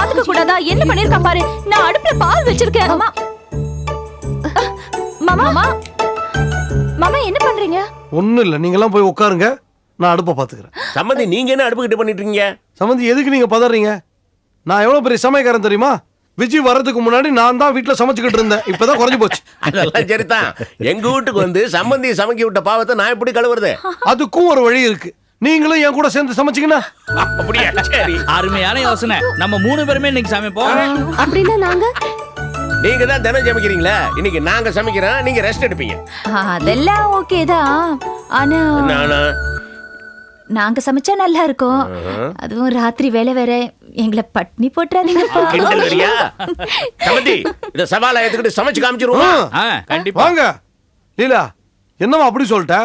பாத்துக்க கூடாதா? என்ன பண்ணிருக்கா பாரு. நான் அடுப்புல பால் வச்சிருக்கேன். மாமா மாமா மாமா என்ன பண்றீங்க? ஒண்ணும் இல்ல, நீங்க எல்லாம் போய் உட்காருங்க, நான் அடுப்பை பாத்துக்கிறேன். சம்பந்தி நீங்க என்ன அடுப்பு கிட்ட பண்ணிட்டு இருக்கீங்க? சம்பந்தி எதுக்கு நீங்க பதறீங்க? நான் எவ்வளவு பெரிய சமையக்காரன் தெரியுமா? விஜய் வர்றதுக்கு முன்னாடி நான் தான் வீட்டுல சமைச்சுக்கிட்டு இருந்தேன். இப்பதான் குறைஞ்சு போச்சு. அதெல்லாம் சரிதான். எங்க வீட்டுக்கு வந்து சம்பந்தி சமைக்க விட்ட பாவத்தை நான் எப்படி கழுவுறது? அதுக்கும் ஒரு வழி இருக்கு. நீங்களும் என் கூட சேர்ந்து சமைச்சீங்கன்னா. அப்படியா? சரி, அருமையான யோசனை. நம்ம 3 பேருமே இன்னைக்கு சமைப்போம். அப்படின்னா நாங்க நீங்க தான் தினம் சமைக்கிறீங்களா? இன்னைக்கு நாங்க சமைக்கிறோம், நீங்க ரெஸ்ட் எடுப்பீங்க. அதெல்லாம் ஓகே தான். ஆனா நானா நாங்க சமைச்சா நல்லா இருக்கும். அதுவும் ராத்திரி வேலை வேற. எங்களை பட்னி போட்டுறாதீங்க. கிண்டல் வரியா? சம்பந்தி இத சவாலா எடுத்துக்கிட்டு சமைச்சு காமிச்சிருவோம். கண்டிப்பா வாங்க. லீலா, என்னமா அப்படி சொல்லிட்ட?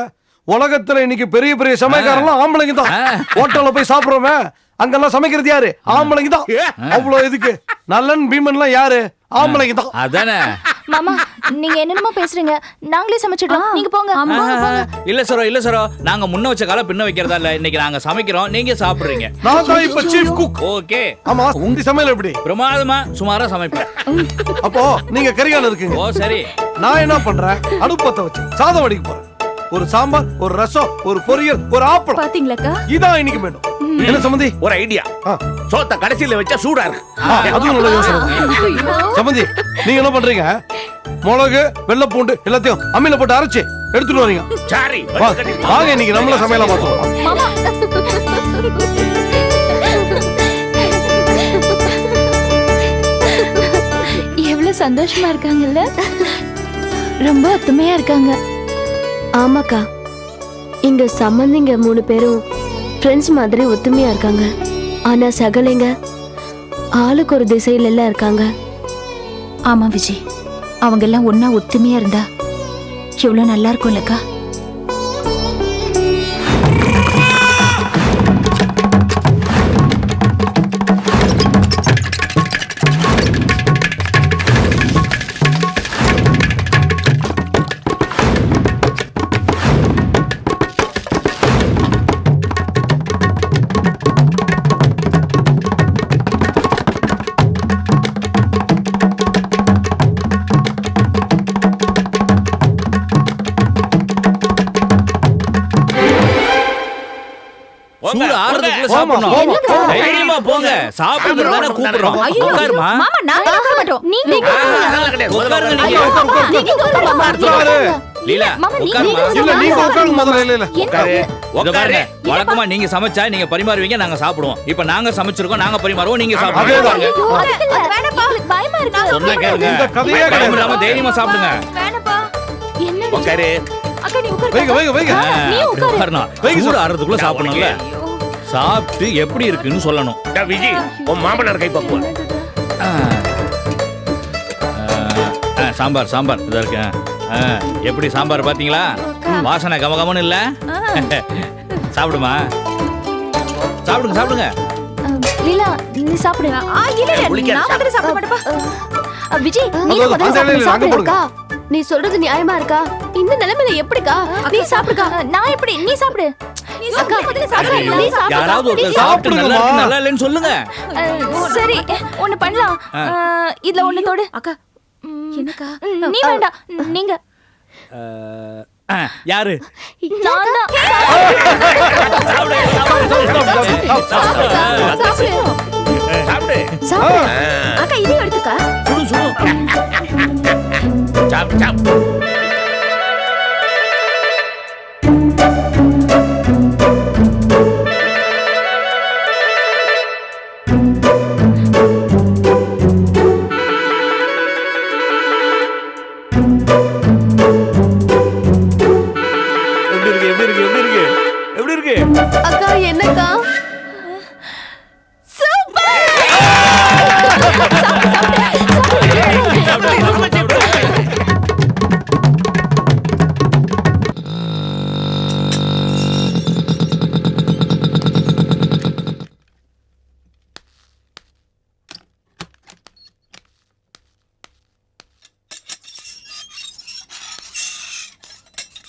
உலகத்துல இன்னைக்கு பெரிய பெரிய சமையக்காரன்லாம் ஆம்பளைங்க தான். ஹோட்டல்ல போய் சாப்பிடுறோமே, அங்கெல்லாம் சமைக்கிறது யாரு? ஆம்பளைங்க தான். அவ்வளவு எதுக்கு? நல்லன் பீமன்லாம் யாரு? ஆம்பளைங்க தான். அதானே. மாமா நீங்க என்னென்னமோ பேசுறீங்க. நாங்களே சமைச்சிடுறோம். நீங்க போங்க. இல்ல சரோ, நாங்க முன்ன வச்ச கால பின்ன வைக்கிறதா இல்ல. இன்னைக்கு நாங்க சமைக்கிறோம், நீங்க சாப்பிடுறீங்க. நான் தான் இப்ப சீஃப் குக். ஓகே. ஆமா, உங்க சமையல் எப்படி? பிரமாதமா சுமாரா சமைப்பேன். அப்போ நீங்க கரிகால இருக்கீங்க. ஓ சரி. நான் என்ன பண்றேன்? அடுப்பத்த வச்சு சாதம் வடிக்க போறேன். ஒரு சாம்பார், ஒரு ரசம், ஒரு பொரியல், ஒரு ஆப்பளம். பாத்தீங்களாக்கா? இதான் இன்னைக்கு வேண்டும். என்ன சம்பந்தி? ஒரு ஐடியா. சோத்த கடைசியில வச்சா சூடா இருக்கு. அதுவும் நல்ல யோசனை. சம்பந்தி நீங்க என்ன பண்றீங்க? மிளகு, வெள்ளை பூண்டு எல்லாத்தையும் அம்மியில போட்டு அரைச்சு எடுத்துட்டு வரீங்க. சாரி, வாங்க இன்னைக்கு நம்மள சமையலா மாத்துவோம். மாமா எவ்வளவு சந்தோஷமா இருக்காங்கல்ல. ரொம்ப ஒத்துமையா இருக்காங்க. ஆமாக்கா, இங்க சம்பந்திங்க 3 பேரும் ஃப்ரெண்ட்ஸ் மாதிரி ஒத்துமையா இருக்காங்க. ஆனா சகலைங்க ஆளுக்கு ஒரு திசையில எல்லாம் இருக்காங்க. ஆமா விஜய், அவங்க எல்லாம் ஒன்னா ஒத்துமையா இருந்தா எவ்வளவு நல்லா இருக்கும்லக்கா. சூடு ஆறதுக்குள்ள சாப்பிடணும். தைரியமா போங்க. சாப்பிடுறது தானே கூப்பிடுறோம். உட்காருமா. மாமா நாங்க உட்கார மாட்டோம். நீங்க உட்காருங்க நீங்க. லீலா உட்காருமா. இல்ல நீங்க உட்காருங்க முதல்ல. இல்ல உட்காரு. உட்காருங்க. வழக்கமா நீங்க சமைச்சா நீங்க பரிமாறுவீங்க, நாங்க சாப்பிடுவோம். இப்ப நாங்க சமைச்சிருக்கோம், நாங்க பரிமாறுவோம், நீங்க சாப்பிடுங்க. பயமா இருக்கு. சொன்னா கேளுங்க. இந்த கதையே பயம் இல்லாம தைரியமா சாப்பிடுங்க. வேணப்பா. என்ன உட்காரு. அக்கா நீ உட்காரு. வைங்க வைங்க வைங்க. நீ உட்காரு. உட்காரணும். சூடு ஆறதுக்குள்ள சாப்பிடணும்ல. சாப்பிட்டு எப்படி இருக்குன்னு சொல்லணும். விஜய் உன் மாமனார் கை பக்குவம். சாம்பார் சாம்பார் இதா இருக்கு. எப்படி சாம்பார் பாத்தீங்களா? வாசனை கமகமன்னு இல்ல? சாப்பிடுமா. சாப்பிடுங்க சாப்பிடுங்க. லீலா நீ சாப்பிடு. இல்ல நான் மட்டும் சாப்பிட மாட்டேப்பா. விஜய் நீ முதல்ல சாப்பிடுக்கா. நீ சொல்றது நியாயமா இருக்கா? இந்த நிலைமையில எப்படிக்கா? நீ சாப்பிடுக்கா. நான் எப்படி? நீ சாப்பிடு. அக்கா முதல்ல சாப்பிடு. நீ சாப்பிடு. யாராவது ஒருத்தர் சாப்பிட்டு நல்லா இருக்கு நல்லா இல்லன்னு சொல்லுங்க. சரி ஒன்னு பண்ணலாம். இதுல ஒன்னு தொடு. அக்கா என்னக்கா? நீ வேண்டாம். நீங்க யாரு? நான் தான். சாப்பிடு. சாப்பிடு. அக்கா இதை எடுத்துக்கா. சுடு சுடு. சாப்பிடு சாப்பிடு. அக்கா என்னக்கா?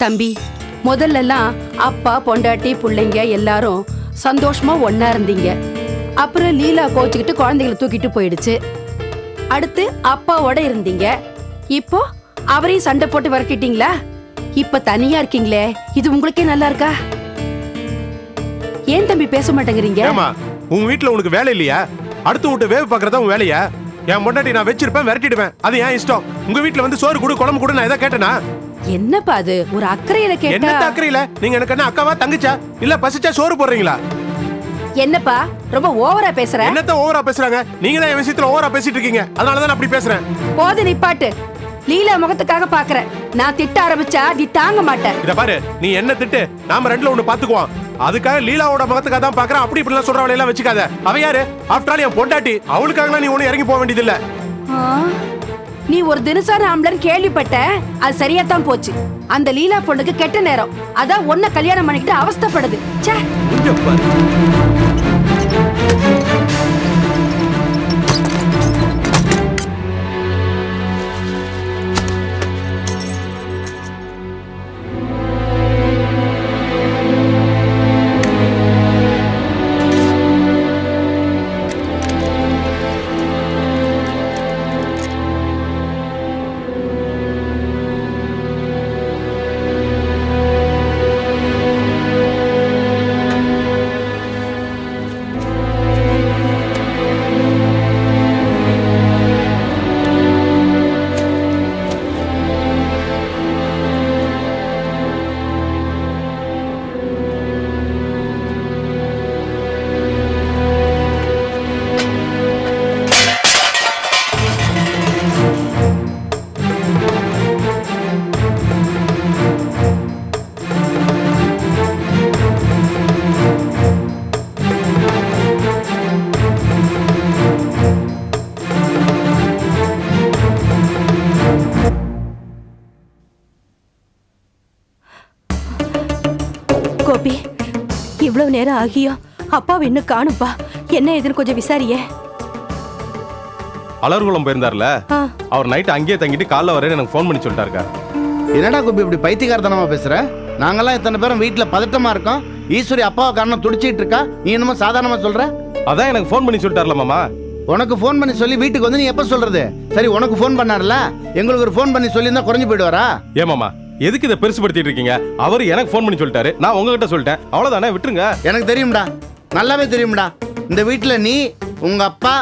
தம்பி, முதல்லலாம் அப்பா பொண்டாட்டி பிள்ளைங்க எல்லாரும் சந்தோஷமா ஒன்னா இருந்தீங்க. அப்புறம் லீலா கோச்சுக்கிட்டு குழந்தைகளை தூக்கிட்டு போயிடுச்சு. அடுத்து அப்பாவோட இருந்தீங்க. இப்போ அவரையும் சண்டை போட்டு விரட்டிட்டீங்களா? இப்ப தனியா இருக்கீங்களே, இது உங்களுக்கே நல்லா இருக்கா? ஏன் தம்பி பேச மாட்டேங்கிறீங்க? ஏமா உங்க வீட்டுல உனக்கு வேலை இல்லையா? அடுத்து விட்டு வேவு பாக்குறதா உன் வேலையா? என் பொண்டாட்டி நான் வச்சிருப்பேன், விரட்டிடுவேன். அது ஏன் இஷ்டம். உங்க வீட்டுல வந்து சோறு கொடு, குழம்பு கொடு நான் எதை கேட்டேனா? என்னப்பா அது ஒரு அக்கறையில கேட்டா? என்ன அக்கறையில? நீங்க எனக்கு என்ன அக்காவா தங்கச்சா? இல்ல பசிச்சா சோறு போடுறீங்களா? என்னப்பா ரொம்ப ஓவரா பேசுற? என்னத்த ஓவரா பேசுறாங்க? நீங்க தான் என் விஷயத்துல ஓவரா பேசிட்டு இருக்கீங்க. அதனாலதான் நான் அப்படி பேசுறேன். போது நிப்பாட்டு. லீலா முகத்துக்காக பாக்குற. நான் திட்ட ஆரம்பிச்சா நீ தாங்க மாட்டேன். இத பாரு, நீ என்ன திட்டு, நாம ரெண்டுல ஒண்ணு பாத்துக்குவோம். அதுக்காக லீலாவோட முகத்துக்காக தான் பாக்குறேன். அப்படி இப்படி எல்லாம் சொல்ற வேலையெல்லாம் வச்சுக்காத. அவ யாரு? ஆஃப்டர் ஆல் என் பொண்டாட்டி. அவளுக்காக நீ ஒண்ணு இறங்கி போக வேண்டியது இல்ல. நீ ஒரு தினசார ஆம்பளன்னு கேள்விப்பட்ட. அது சரியா தான் போச்சு. அந்த லீலா பொண்ணுக்கு கெட்ட நேரம். அதான் ஒன்ன கல்யாணம் பண்ணிக்கிட்டு அவஸ்தைப்படுது. ச்சே. கோபி, இவ்வளவு நேரம் ஆகியோ அப்பாவை இன்னும் காணுப்பா. என்ன ஏதுன்னு கொஞ்சம் விசாரியே. அலர்குளம் போயிருந்தார்ல, அவர் நைட் அங்கேயே தங்கிட்டு காலைல வரேன்னு எனக்கு ஃபோன் பண்ணி சொல்லிட்டாருக்கா. என்னடா கோபி இப்படி பைத்தியக்காரத்தனமா பேசுற? நாங்கெல்லாம் இத்தனை பேரும் வீட்டுல பதட்டமா இருக்கோம். ஈஸ்வரி அப்பாவை காரணம் துடிச்சிட்டு இருக்கா, நீ என்னமோ சாதாரணமா சொல்ற? அதான் எனக்கு ஃபோன் பண்ணி சொல்லிட்டார்ல மாமா. உனக்கு ஃபோன் பண்ணி சொல்லி வீட்டுக்கு வந்து நீ எப்ப சொல்றது? சரி, உனக்கு ஃபோன் பண்ணார்ல, எங்களுக்கு ஒரு ஃபோன் பண்ணி சொல்லி இருந்தா குறைஞ்சு போயிடுவாரா? ஏமாமா எதுக்கு இதை பெருசுபடுத்திட்டு இருக்கீங்க? அவர் எனக்கு ஃபோன் பண்ணி சொல்லிட்டாரு, நான் உங்ககிட்ட சொல்லிட்டேன், அவ்வளவுதானே, விட்டுருங்க. எனக்கு தெரியும்டா, நல்லாவே தெரியும்டா. இந்த வீட்டுல நீ, உங்க அப்பா,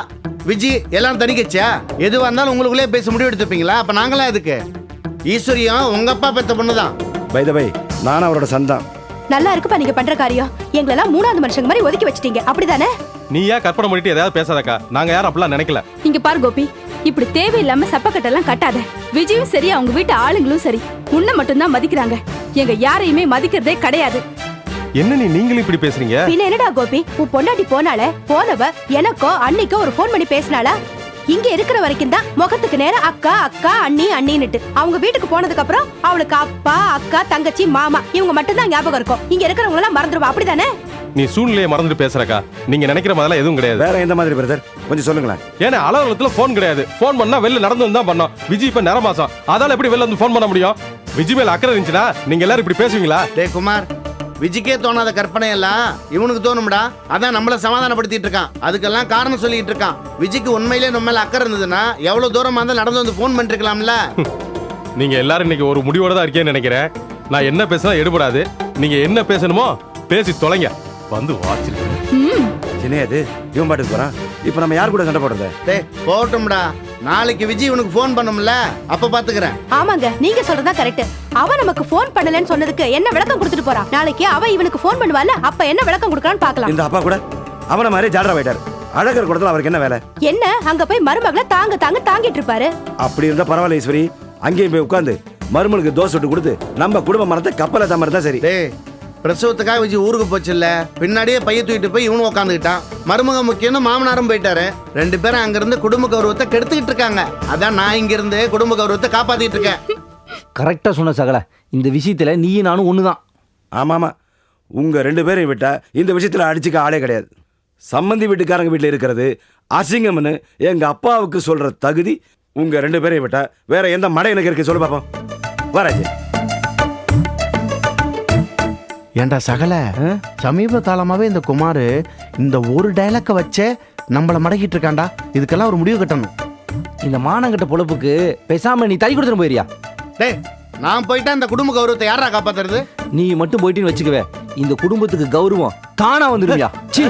விஜி எல்லாம் தனிக்கச்சியா? எதுவா இருந்தாலும் உங்களுக்குள்ளே பேச முடிவு எடுத்துப்பீங்களா? அப்ப நாங்களாம் எதுக்கு? ஈஸ்வரியும் உங்க அப்பா பெத்த பொண்ணுதான். பை த பை, நான் அவரோட சந்தான். நல்லா இருக்குப்பா நீங்க பண்ற காரியம். எங்களெல்லாம் மூணாவது மனுஷங்க மாதிரி ஒதுக்கி வச்சிட்டீங்க, அப்படிதானே? நீ ஏன் கற்பனை பண்ணிட்டு எதாவது பேசாதக்கா? நாங்க யாரும் அப்படிலாம் நினைக்கல. இங்க பாரு கோபி, இப்படி தேவையில்லாம சப்பக்கட்டெல்லாம் கட்டாத. விஜயும் சரி, அவங்க வீட்டு ஆளுங்களும் சரி, உன்னை மட்டும்தான் மதிக்கிறாங்க. எங்க யாரையுமே மதிக்கிறதே கிடையாது. என்ன நீங்களும் இப்படி பேசுறீங்க? பின்ன என்னடா கோபி, உன் பொண்டாட்டி போனவ எனக்கோ அன்னைக்கோ ஒரு போன் பண்ணி பேசினாளா? இங்க இருக்கிற வரைக்கும் தான் முகத்துக்கு நேரம் அக்கா அக்கா அண்ணி அண்ணின்னுட்டு. அவங்க வீட்டுக்கு போனதுக்கு அப்புறம் அவளுக்கு அப்பா அக்கா தங்கச்சி மாமா இவங்க மட்டும் தான் ஞாபகம் இருக்கும். இங்க இருக்கிறவங்க எல்லாம் மறந்துடுவா, அப்படிதானே? நீ சூழ்நிலையை மறந்துட்டு பேசுறக்கா. நீங்க நினைக்கிற மாதிரிலாம் எதுவும் கிடையாது. வேற எந்த மாதிரி பிரதர் கொஞ்சம் சொல்லுங்களேன். ஏன்னா அலுவலகத்துல போன் கிடையாது. போன் பண்ணா வெளில நடந்து வந்து தான் பண்ணோம். விஜய் இப்ப நேர மாசம், அதால எப்படி வெளில வந்து போன் பண்ண முடியும்? விஜய் மேல அக்கறை இருந்துச்சுன்னா நீங்க எல்லாரும் இப்படி பேசுவீங்களா? டே குமார், விஜிக்கே தோணாத கற்பனை எல்லாம் இவனுக்கு தோணும்டா. அதான் நம்மள சமாதானப்படுத்திட்டு இருக்கான். அதுக்கெல்லாம் காரணம் சொல்லிட்டு இருக்கான். விஜிக்கு உண்மையிலே நம்ம மேல அக்கறை இருந்ததுன்னா எவ்வளவு தூரமா இருந்தா நடந்து வந்து போன் பண்ணிட்டு இருக்கலாம்ல. நீங்க எல்லாரும் இன்னைக்கு ஒரு முடிவோட தான் இருக்கேன்னு நினைக்கிறேன். நான் என்ன பேசினா எடுபடாது. நீங்க என்ன பேசணுமோ பேசி தொலைங்க. வந்து வாச்சிருக்கேன். என்னது இவன் பாட்டுக்கு போறான். இப்ப நம்ம யார் கூட சண்டை போடுறது? டே போகட்டும்டா, நாளைக்கு விஜய் உனக்கு போன் பண்ணும்ல, அப்ப பாத்துக்கிறேன். ஆமாங்க, நீங்க சொல்றதா கரெக்ட். அவ நமக்கு போன் பண்ணலன்னு சொன்னதுக்கு என்ன விளக்கம் கொடுத்துட்டு போறா? நாளைக்கு அவ இவனுக்கு போன் பண்ணுவால, அப்ப என்ன விளக்கம் கொடுக்கறான்னு பார்க்கலாம். இந்த அப்பா கூட அவன மாதிரி ஜாலரா போயிட்டாரு. அழகர் கூடத்துல அவருக்கு என்ன வேலை? என்ன அங்க போய் மருமகளை தாங்கிட்டு இருப்பாரு. அப்படி இருந்தா பரவாயில்ல ஈஸ்வரி. அங்கேயும் போய் உட்கார்ந்து மருமலுக்கு தோசை விட்டு கொடுத்து நம்ம குடும்ப மரத்தை கப்பல தமர் தான் சரி. டேய், பிரசவத்துக்காக விஜய் ஊருக்கு போச்சு இல்ல, பின்னாடியே பைய தூக்கிட்டு போய் இவனு உட்காந்துக்கிட்டான். மருமக முக்கியம்னு மாமனாரும் போயிட்டாரு. ரெண்டு பேரும் அங்க இருந்து குடும்ப கௌரவத்தை கெடுத்துக்கிட்டு இருக்காங்க. அதான் நான் இங்க இருந்து குடும்ப கௌரவத்தை காப்பாத்திட்டு இருக்கேன். கரெக்டா சொன்ன சகல. இந்த விஷயத்துல நீயும் நானும் ஒண்ணுதான். ஆமாமா, உங்க ரெண்டு பேரையும் விட்டா இந்த விஷயத்துல அடிச்சுக்க ஆளே கிடையாது. சம்பந்தி வீட்டுக்காரங்க வீட்டுல இருக்கிறது அசிங்கம்னு எங்க அப்பாவுக்கு சொல்ற தகுதி உங்க ரெண்டு பேரையும் விட்டா வேற எந்த மடை எனக்கு இருக்கு சொல்லு பாப்போம். வராஜ், ஏண்டா சகல, சமீப காலமாவே இந்த குமாரு இந்த ஒரு டைலாக்க வச்சே நம்மள மடக்கிட்டு இருக்காண்டா. இதுக்கெல்லாம் ஒரு முடிவு கட்டணும். இந்த மானங்கட்ட பொழப்புக்கு பேசாம நீ தள்ளி கொடுத்துட்டு போயிரியா? டேய், நான் போயிட்டா இந்த குடும்ப கௌரவத்தை யாரா காப்பாத்துறது? நீ மட்டும் போயிட்டுன்னு வச்சுக்கவே, இந்த குடும்பத்துக்கு கௌரவம் தானா வந்துருவியா? சீ.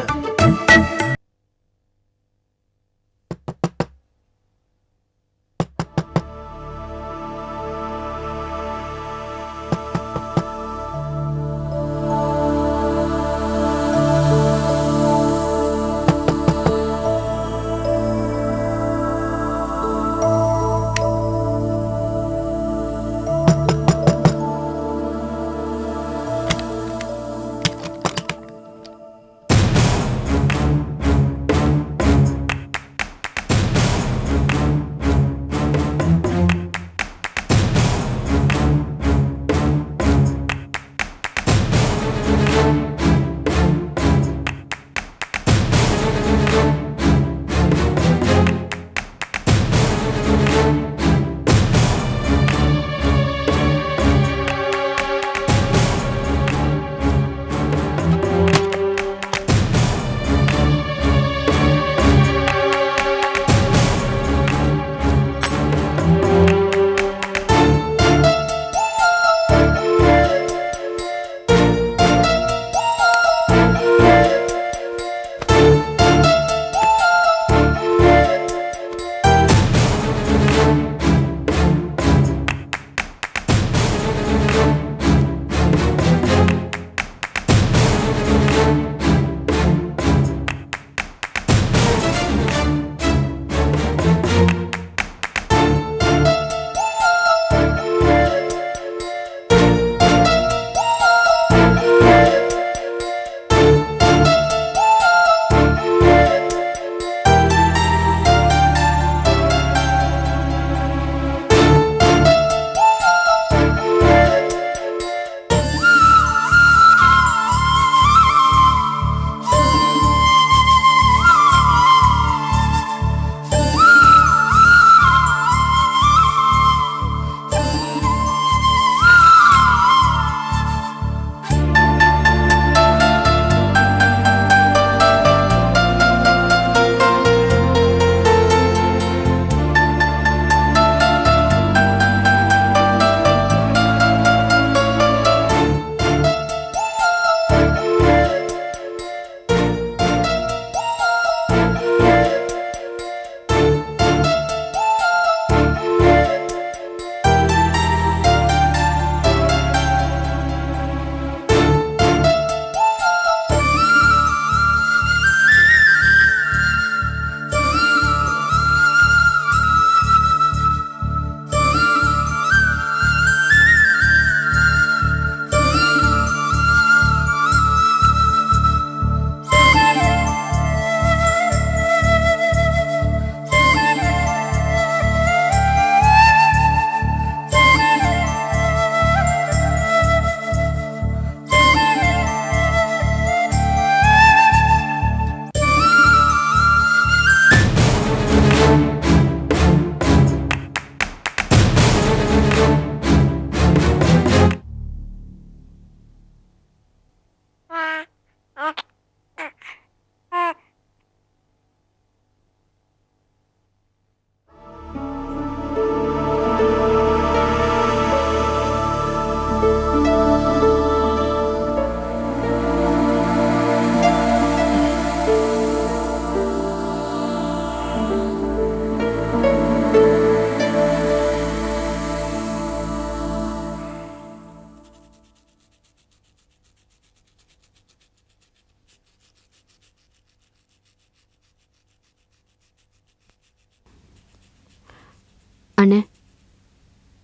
அண்ணே,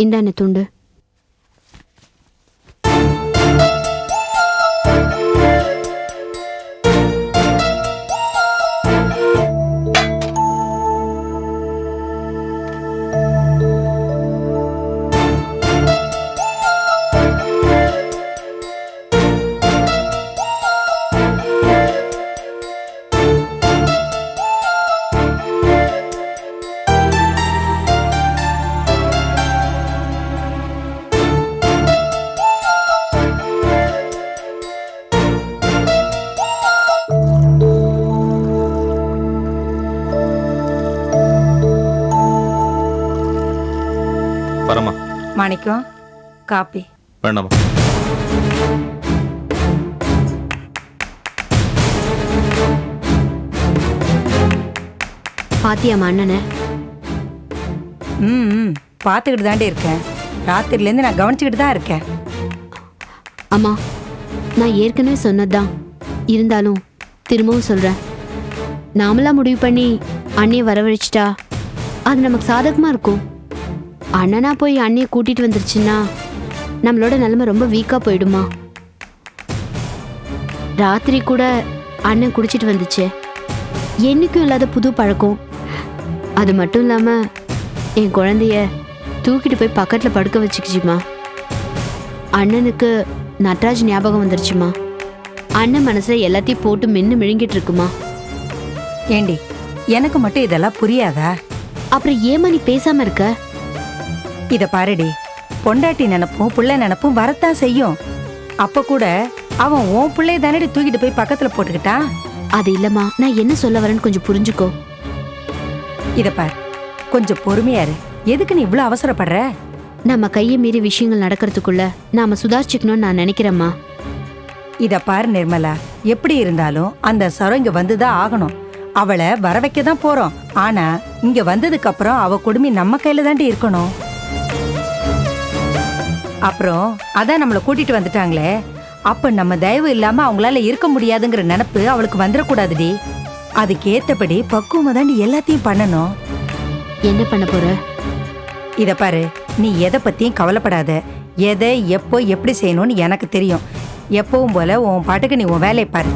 இந்தாண்ணே துண்டு. மாணிக்கம் காப்பி. வேண்டாமா? பாத்தியாமா அண்ணனை? ம் பார்த்துக்கிட்டு தாண்டி இருக்கேன். ராத்திரிலேருந்து நான் கவனிச்சுக்கிட்டு தான் இருக்கேன். அம்மா, நான் ஏற்கனவே சொன்னதுதான், இருந்தாலும் திரும்பவும் சொல்றேன். நாமளா முடிவு பண்ணி அண்ணியை வரவழைச்சிட்டா அது நமக்கு சாதகமா இருக்கும். அண்ணனா போய் அண்ணியை கூட்டிட்டு வந்துருச்சுன்னா நம்மளோட நிலைமை ரொம்ப வீக்கா போயிடுமா. ராத்திரி கூட அண்ணன் குடிச்சிட்டு வந்துச்சு. என்னைக்கும் இல்லாத புது பழக்கம். அது மட்டும் இல்லாம என் குழந்தைய தூக்கிட்டு போய் பக்கத்துல படுக்க வச்சுக்கிச்சுமா. அண்ணனுக்கு நட்ராஜ் ஞாபகம் வந்துருச்சுமா. அண்ணன் மனசுல எல்லாத்தையும் போட்டு மென்னு மிழுங்கிட்டு இருக்குமா. ஏண்டி, எனக்கு மட்டும் இதெல்லாம் புரியாதா? அப்புறம் ஏமா நீ பேசாம இருக்க? இத பாருடி, பொண்டாட்டி நினைப்பும் புள்ள நினைப்பும் வரத்தான் செய்யும். அப்ப கூட அவன் உன் பிள்ளைய தானடி தூக்கிட்டு போய் பக்கத்துல போட்டுக்கிட்டான். அது இல்லம்மா, நான் என்ன சொல்ல வரேன்னு கொஞ்சம் புரிஞ்சுக்கோ. இத பாரு, கொஞ்சம் பொறுமையா இரு. எதுக்கு நீ இவ்வளவு அவசரப்படுற? நம்ம கையை மீறி விஷயங்கள் நடக்கிறதுக்குள்ள நாம சுதாரிச்சுக்கணும்னு நான் நினைக்கிறேம்மா. இத பாரு நிர்மலா, எப்படி இருந்தாலும் அந்த சரம் இங்க வந்துதான் ஆகணும். அவளை வர வைக்க தான் போறோம். ஆனா இங்க வந்ததுக்கு அப்புறம் அவ குடுமி நம்ம கையில தாண்டி இருக்கணும். அப்புறம் அதான் நம்மளை கூட்டிட்டு வந்துட்டாங்களே, அப்ப நம்ம தயவு இல்லாம அவங்களால இருக்க முடியாதுங்கிற நினைப்பு அவளுக்கு வந்துடக்கூடாதுடி. அதுக்கேத்தபடி பக்குவமா தாண்டி எல்லாத்தையும் பண்ணணும். என்ன பண்ண போற? இத பாரு, நீ எதை பத்தியும் கவலைப்படாத. எதை எப்போ எப்படி செய்யணும்னு எனக்கு தெரியும். எப்பவும் போல உன் பாட்டுக்கு நீ உன் வேலையை பாரு.